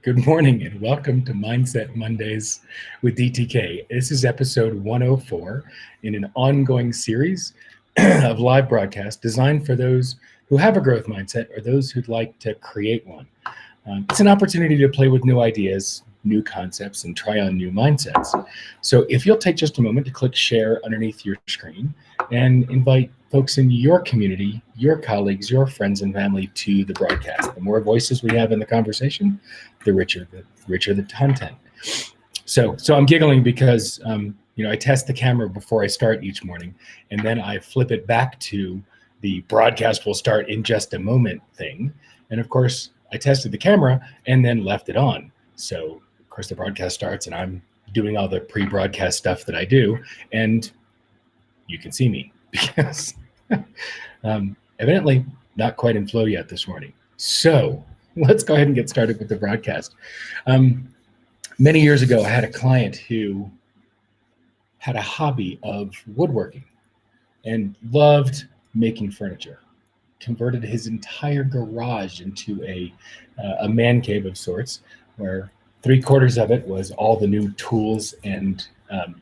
Good morning and welcome to Mindset Mondays with DTK. This is episode 104 in an ongoing series of live broadcasts designed for those who have a growth mindset or those who'd like to create one. It's an opportunity to play with new ideas, new concepts, and try on new mindsets. So if you'll take just a moment to click share underneath your screen and invite folks in your community, your colleagues, your friends and family to the broadcast. The more voices we have in the conversation, the richer the content. So I'm giggling because I test the camera before I start each morning, and then I flip it back to the broadcast will start in just a moment thing. And of course, I tested the camera and then left it on. So of course the broadcast starts and I'm doing all the pre-broadcast stuff that I do, and you can see me because evidently not quite in flow yet this morning. So let's go ahead and get started with the broadcast. Many years ago, I had a client who had a hobby of woodworking and loved making furniture. Converted his entire garage into a man cave of sorts, where 3/4 of it was all the new tools and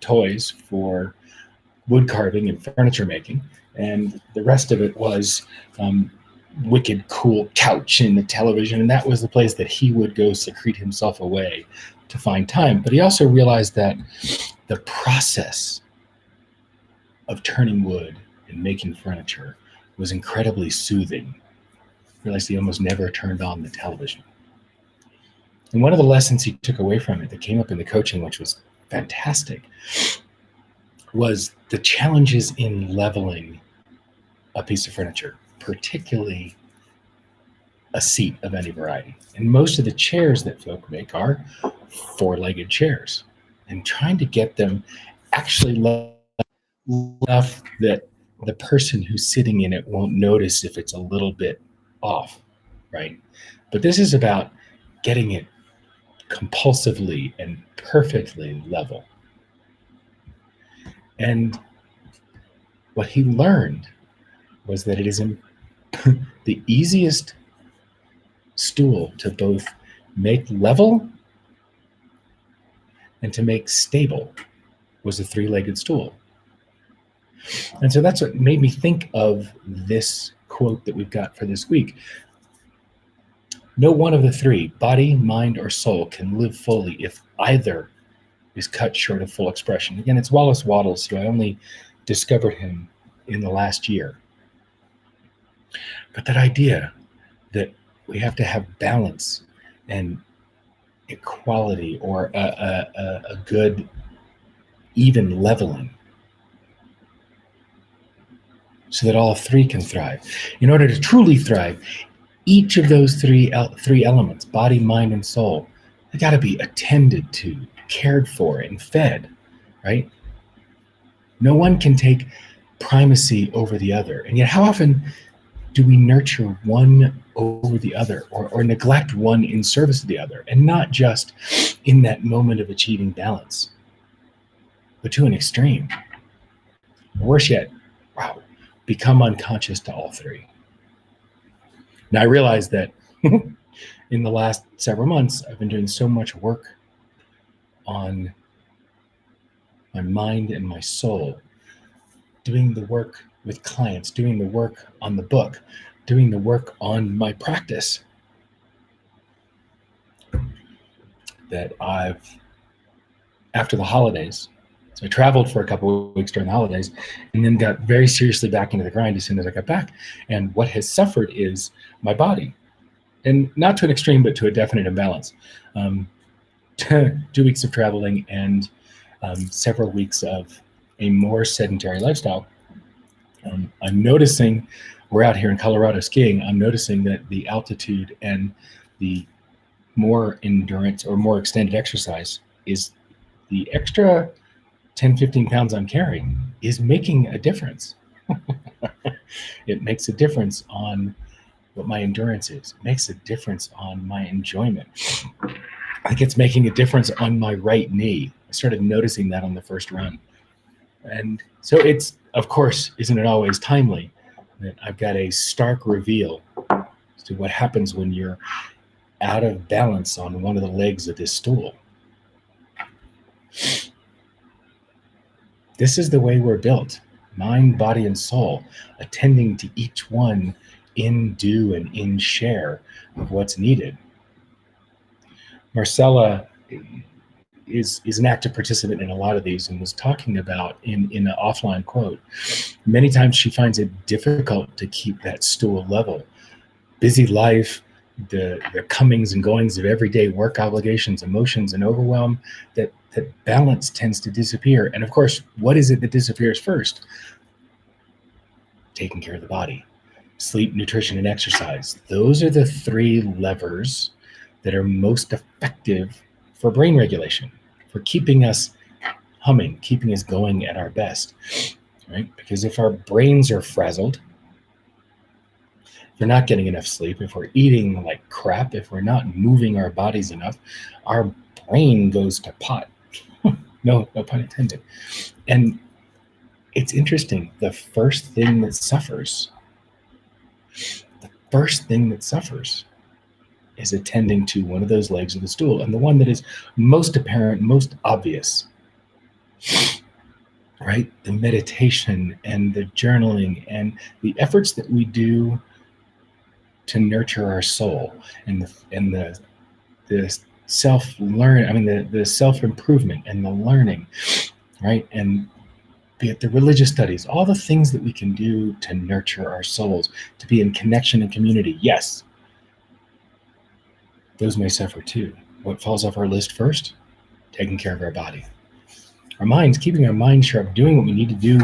toys for wood carving and furniture making, and the rest of it was wicked cool couch and the television, and that was the place that he would go secrete himself away to find time. But he also realized that the process of turning wood and making furniture was incredibly soothing. I realized he almost never turned on the television. And one of the lessons he took away from it that came up in the coaching, which was fantastic, was the challenges in leveling a piece of furniture, particularly a seat of any variety. And most of the chairs that folk make are four-legged chairs, and trying to get them actually low enough that the person who's sitting in it won't notice if it's a little bit off, right? But this is about getting it compulsively and perfectly level. And what he learned was that it is the easiest stool to both make level and to make stable was a three-legged stool. And so that's what made me think of this quote that we've got for this week. No one of the three, body, mind, or soul, can live fully if either is cut short of full expression. Again, it's Wallace D Wattles, who I only discovered him in the last year. But that idea that we have to have balance and equality, or a good, even leveling, so that all three can thrive. In order to truly thrive, each of those three elements, body, mind, and soul, they got to be attended to, cared for, and fed, right? No one can take primacy over the other. And yet, how often do we nurture one over the other, or neglect one in service of the other, and not just in that moment of achieving balance, but to an extreme? Worse yet, become unconscious to all three. Now, I realize that in the last several months, I've been doing so much work on my mind and my soul, doing the work with clients, doing the work on the book, doing the work on my practice, that after the holidays, so I traveled for a couple of weeks during the holidays and then got very seriously back into the grind as soon as I got back. And what has suffered is my body, and not to an extreme, but to a definite imbalance. 2 weeks of traveling and several weeks of a more sedentary lifestyle. I'm noticing, we're out here in Colorado skiing, I'm noticing that the altitude and the more endurance or more extended exercise is the extra 10, 15 pounds I'm carrying is making a difference. It makes a difference on what my endurance is. It makes a difference on my enjoyment. I think it's making a difference on my right knee. I started noticing that on the first run. And so it's, of course, isn't it always timely that I've got a stark reveal as to what happens when you're out of balance on one of the legs of this stool. This is the way we're built, mind, body, and soul, attending to each one in due and in share of what's needed. Marcella is an active participant in a lot of these and was talking about in an offline quote, many times she finds it difficult to keep that stool level. Busy life, the comings and goings of everyday work obligations, emotions, and overwhelm, that balance tends to disappear. And of course, what is it that disappears first? Taking care of the body. Sleep, nutrition, and exercise. Those are the three levers that are most effective for brain regulation, for keeping us humming, keeping us going at our best, right? Because if our brains are frazzled, if we're not getting enough sleep, if we're eating like crap, if we're not moving our bodies enough, our brain goes to pot. No pun intended. And it's interesting, the first thing that suffers is attending to one of those legs of the stool. And the one that is most apparent, most obvious, right? The meditation and the journaling and the efforts that we do to nurture our soul and the self-learn, I mean, the self-improvement and the learning, right? And be it the religious studies, all the things that we can do to nurture our souls, to be in connection and community. Yes, those may suffer too. What falls off our list first? Taking care of our body. Our minds, keeping our minds sharp, doing what we need to do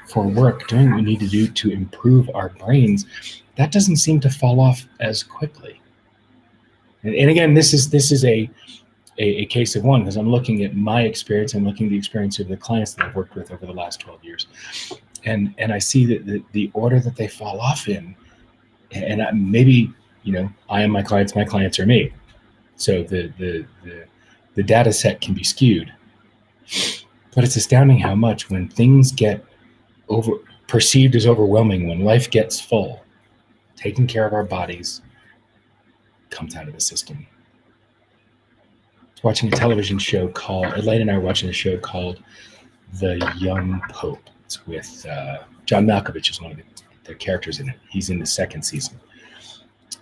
for work, doing what we need to do to improve our brains, that doesn't seem to fall off as quickly. And again, this is a case of one, because I'm looking at my experience, I'm looking at the experience of the clients that I've worked with over the last 12 years. And I see that the order that they fall off in, and maybe, I am my clients are me. So the data set can be skewed. But it's astounding how much when things get perceived as overwhelming, when life gets full, taking care of our bodies comes out of the system. Watching a television show Elaine and I were watching a show called The Young Pope. It's with John Malkovich is one of the characters in it. He's in the second season.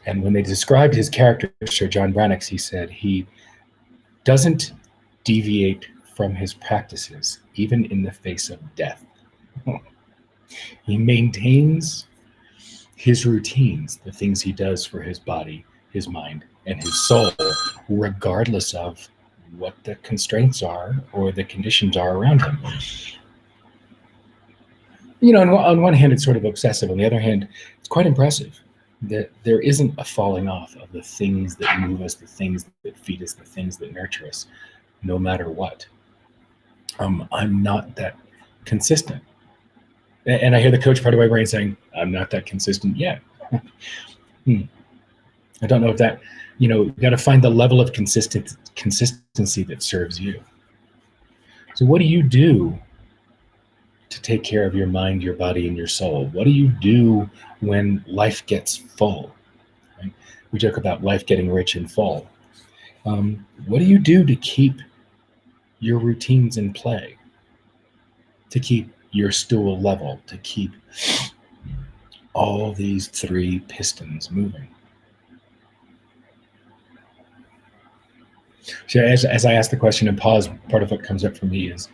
And when they described his character, Sir John Brannox, he said he doesn't deviate from his practices, even in the face of death. He maintains his routines, the things he does for his body, his mind, and his soul, regardless of what the constraints are or the conditions are around him. On one hand, it's sort of obsessive. On the other hand, it's quite impressive that there isn't a falling off of the things that move us, the things that feed us, the things that nurture us, no matter what. I'm not that consistent. And I hear the coach part of my brain saying, I'm not that consistent yet. I don't know if that, you got to find the level of consistency that serves you. So what do you do to take care of your mind, your body, and your soul? What do you do when life gets full? Right? We joke about life getting rich and full. What do you do to keep your routines in play? To keep your stool level, to keep all these three pistons moving? So as I ask the question and pause, part of what comes up for me is,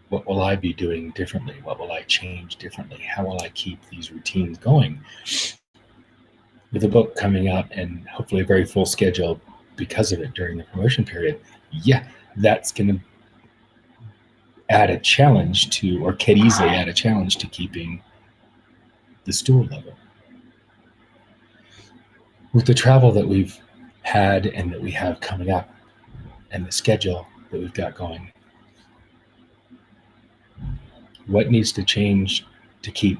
what will I be doing differently? What will I change differently? How will I keep these routines going? With the book coming out and hopefully a very full schedule because of it during the promotion period, that's going to add a challenge to, or could easily add a challenge to keeping the stool level. With the travel that we've had and that we have coming up and the schedule that we've got going, what needs to change to keep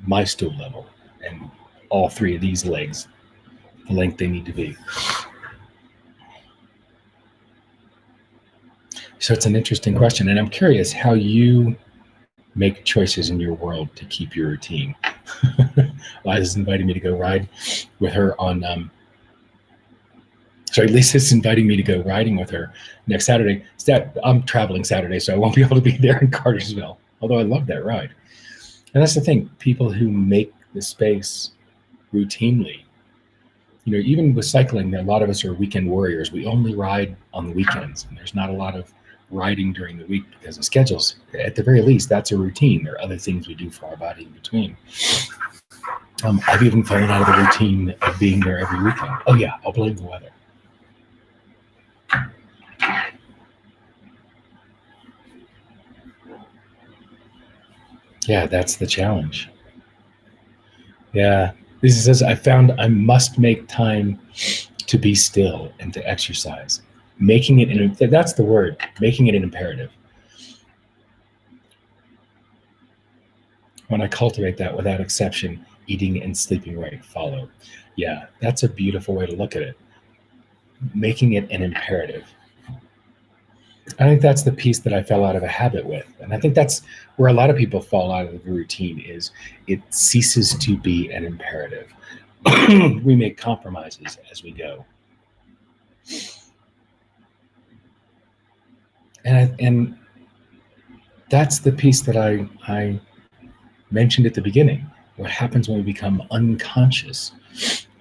my stool level and all three of these legs the length they need to be? So it's an interesting question, and I'm curious how you make choices in your world to keep your routine. Liza's invited me to go ride with her on So Lisa's inviting me to go riding with her next Saturday. I'm traveling Saturday, so I won't be able to be there in Cartersville, although I love that ride. And that's the thing, people who make the space routinely, even with cycling, a lot of us are weekend warriors. We only ride on the weekends, and there's not a lot of riding during the week because of schedules. At the very least, that's a routine. There are other things we do for our body in between. I've even fallen out of the routine of being there every weekend. Oh yeah, I'll blame the weather. Yeah, that's the challenge. Yeah. This says, I found I must make time to be still and to exercise. Making it, that's the word, making it an imperative. When I cultivate that without exception, eating and sleeping right follow. Yeah, that's a beautiful way to look at it. Making it an imperative. I think that's the piece that I fell out of a habit with. And I think that's where a lot of people fall out of the routine is it ceases to be an imperative. We make compromises as we go. And that's the piece that I mentioned at the beginning. What happens when we become unconscious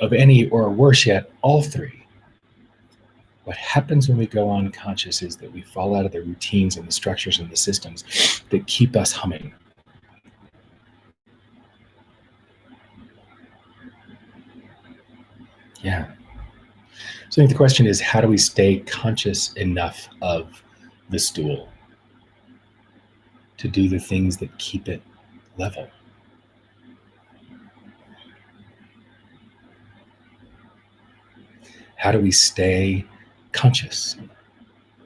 of any, or worse yet, all three? What happens when we go unconscious is that we fall out of the routines and the structures and the systems that keep us humming. Yeah. So I think the question is, how do we stay conscious enough of the stool to do the things that keep it level? How do we stay conscious,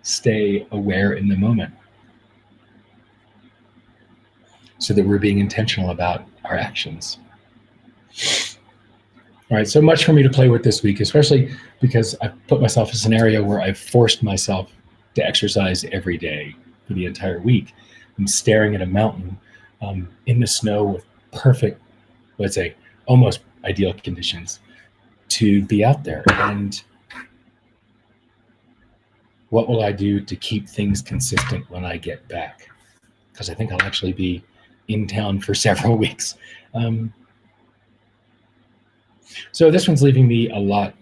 stay aware in the moment so that we're being intentional about our actions? All right, so much for me to play with this week, especially because I've put myself in a scenario where I've forced myself to exercise every day for the entire week. I'm staring at a mountain in the snow with perfect, let's say, almost ideal conditions to be out there. And what will I do to keep things consistent when I get back? Because I think I'll actually be in town for several weeks. So this one's leaving me a lot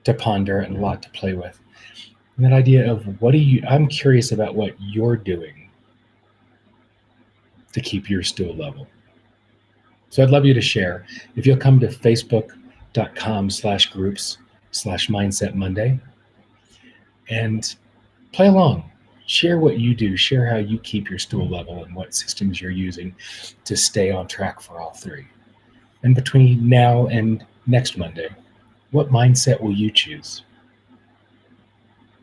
to ponder and a lot to play with. And that idea of I'm curious about what you're doing to keep your stool level. So I'd love you to share. If you'll come to facebook.com/groups/Mindset Monday and play along. Share what you do. Share how you keep your stool level and what systems you're using to stay on track for all three. And between now and next Monday, what mindset will you choose?